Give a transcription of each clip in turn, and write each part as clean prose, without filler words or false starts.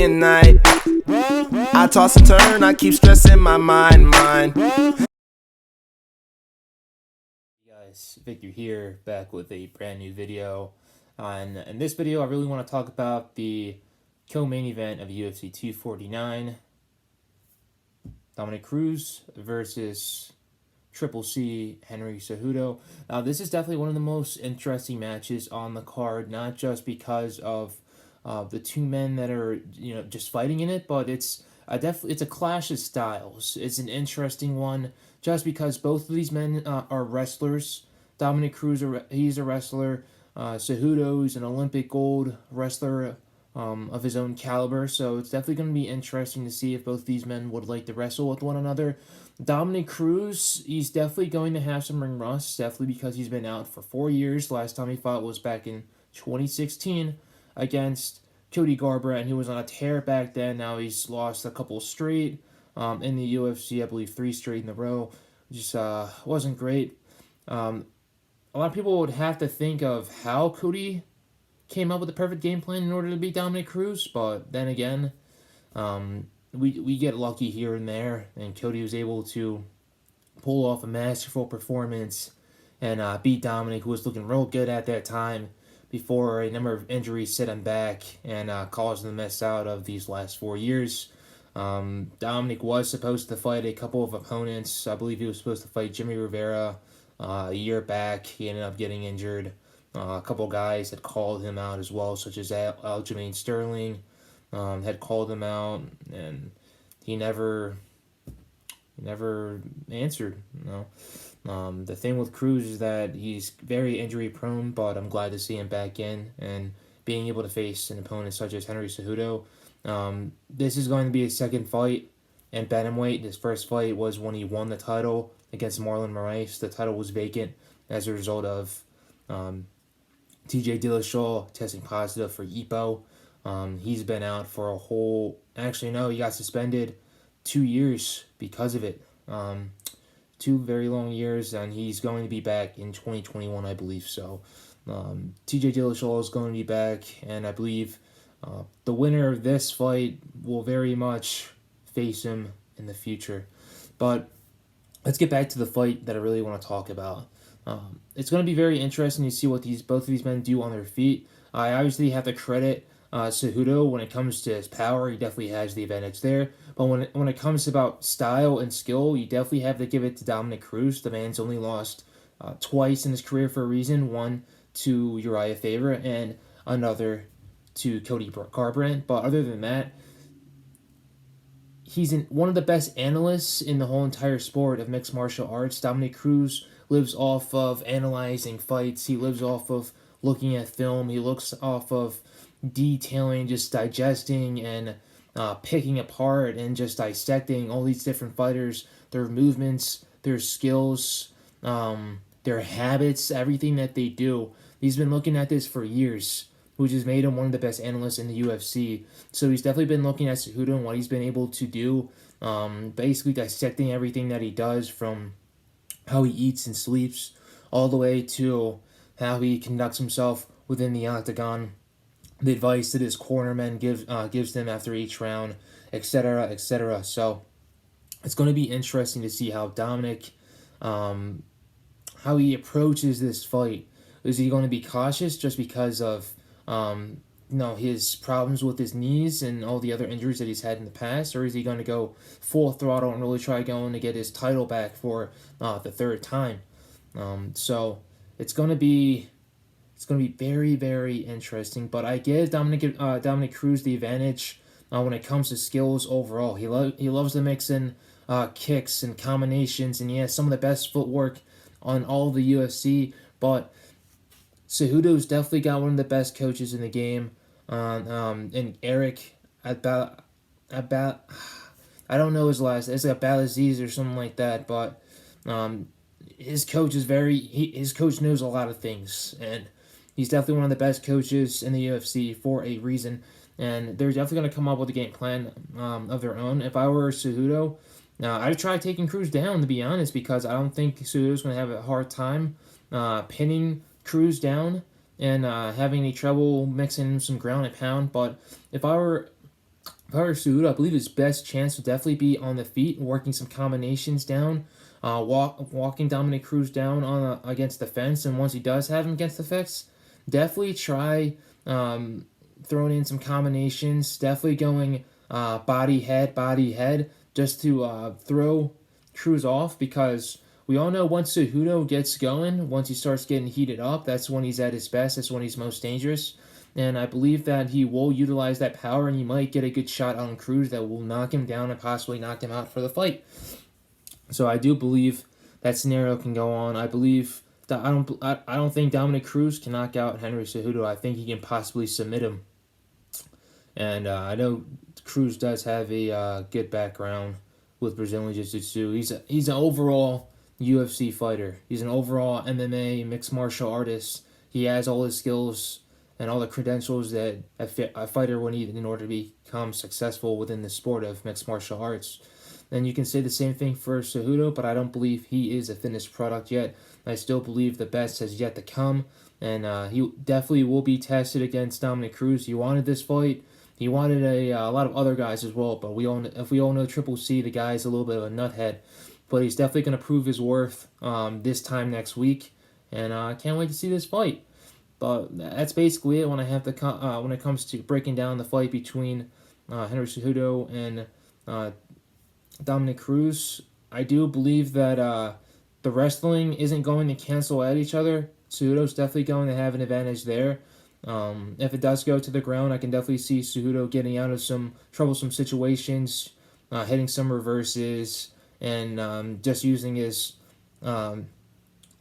day and night. I toss and turn, I keep stressing my mind. Hey guys, Victor here, back with a brand new video. And in this video, I really want to talk about the co-main event of UFC 249. Dominik Cruz versus Triple C Henry Cejudo. Now, this is definitely one of the most interesting matches on the card, not just because of the two men that are just fighting in it, but it's a clash of styles. It's an interesting one just because both of these men are wrestlers. Dominik Cruz, he's a wrestler. Cejudo's an Olympic gold wrestler of his own caliber, so it's definitely going to be interesting to see if both these men would like to wrestle with one another. Dominik Cruz, he's definitely going to have some ring rust, definitely because he's been out for 4 years. Last time he fought was back in 2016 against Cody Garbrandt, and he was on a tear back then. Now he's lost a couple straight in the UFC, I believe 3 straight in a row. Just wasn't great. A lot of people would have to think of how Cody came up with the perfect game plan in order to beat Dominik Cruz, but then again, we get lucky here and there, and Cody was able to pull off a masterful performance and beat Dominik, who was looking real good at that time before a number of injuries set him back and caused him to miss out of these last 4 years. Dominik was supposed to fight a couple of opponents. I believe he was supposed to fight Jimmy Rivera a year back. He ended up getting injured. A couple guys had called him out as well, such as Aljamain Sterling had called him out, and he never answered. The thing with Cruz is that he's very injury prone, but I'm glad to see him back in and being able to face an opponent such as Henry Cejudo. This is going to be his second fight in bantamweight. His first fight was when he won the title against Marlon Moraes. The title was vacant as a result of TJ Dillashaw testing positive for EPO. He's been out for a whole... Actually, no, he got suspended 2 years because of it. 2 very long years, and he's going to be back in 2021, I believe so. TJ Dillashaw is going to be back, and I believe the winner of this fight will very much face him in the future. But let's get back to the fight that I really want to talk about. It's going to be very interesting to see what both of these men do on their feet. I obviously have to credit Cejudo when it comes to his power. He definitely has the advantage there. But when it comes about style and skill, you definitely have to give it to Dominik Cruz. The man's only lost twice in his career for a reason. One to Uriah Faber and another to Cody Garbrandt. But other than that, he's one of the best analysts in the whole entire sport of mixed martial arts. Dominik Cruz lives off of analyzing fights. He lives off of looking at film. He looks off of detailing, just digesting and picking apart and just dissecting all these different fighters, their movements, their skills, their habits, everything that they do. He's been looking at this for years, which has made him one of the best analysts in the UFC. So he's definitely been looking at Cejudo and what he's been able to do, basically dissecting everything that he does, from how he eats and sleeps all the way to how he conducts himself within the octagon, the advice that his cornerman gives them after each round, etc., etc. So it's going to be interesting to see how Dominik, how he approaches this fight. Is he going to be cautious just because of his problems with his knees and all the other injuries that he's had in the past, or is he going to go full throttle and really try going to get his title back for the third time? So it's going to be very, very interesting. But I give Dominik Cruz the advantage when it comes to skills overall. He loves to mix in kicks and combinations, and he has some of the best footwork on all of the UFC. But Cejudo's definitely got one of the best coaches in the game. And Eric about I don't know his last. It's like Balaziz or something like that. But his coach is his coach knows a lot of things, and he's definitely one of the best coaches in the UFC for a reason. And they're definitely going to come up with a game plan of their own. If I were Cejudo, I'd try taking Cruz down, to be honest, because I don't think Cejudo's going to have a hard time pinning Cruz down and having any trouble mixing some ground and pound. But if I were Henry Cejudo, I believe his best chance would definitely be on the feet, working some combinations down, walking Dominik Cruz down on against the fence, and once he does have him against the fence, definitely try throwing in some combinations, definitely going body head, just to throw Cruz off, because we all know once Cejudo gets going, once he starts getting heated up, that's when he's at his best, that's when he's most dangerous. And I believe that he will utilize that power, and he might get a good shot on Cruz that will knock him down and possibly knock him out for the fight. So I do believe that scenario can go on. I believe that I don't think Dominik Cruz can knock out Henry Cejudo. I think he can possibly submit him. And I know Cruz does have a good background with Brazilian Jiu-Jitsu. He's an overall UFC fighter. He's an overall MMA mixed martial artist. He has all his skills and all the credentials that a fighter would need in order to become successful within the sport of mixed martial arts. And you can say the same thing for Cejudo, but I don't believe he is a finished product yet. I still believe the best has yet to come, and he definitely will be tested against Dominik Cruz. He wanted this fight. He wanted a lot of other guys as well, but if we all know Triple C, the guy's a little bit of a nuthead. But he's definitely going to prove his worth this time next week, and I can't wait to see this fight. But that's basically it when it comes to breaking down the fight between Henry Cejudo and Dominik Cruz. I do believe that the wrestling isn't going to cancel out each other. Cejudo's definitely going to have an advantage there. If it does go to the ground, I can definitely see Cejudo getting out of some troublesome situations, hitting some reverses, and just using his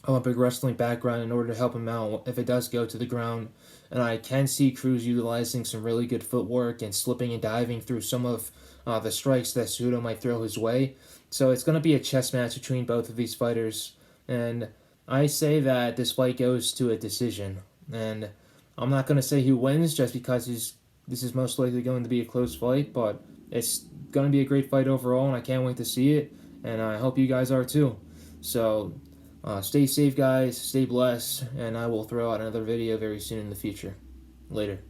Olympic wrestling background in order to help him out if it does go to the ground. And I can see Cruz utilizing some really good footwork and slipping and diving through some of the strikes that Cejudo might throw his way. So it's going to be a chess match between both of these fighters. And I say that this fight goes to a decision. And I'm not going to say who wins just because this is most likely going to be a close fight, but it's going to be a great fight overall, and I can't wait to see it. And I hope you guys are too. So stay safe, guys. Stay blessed. And I will throw out another video very soon in the future. Later.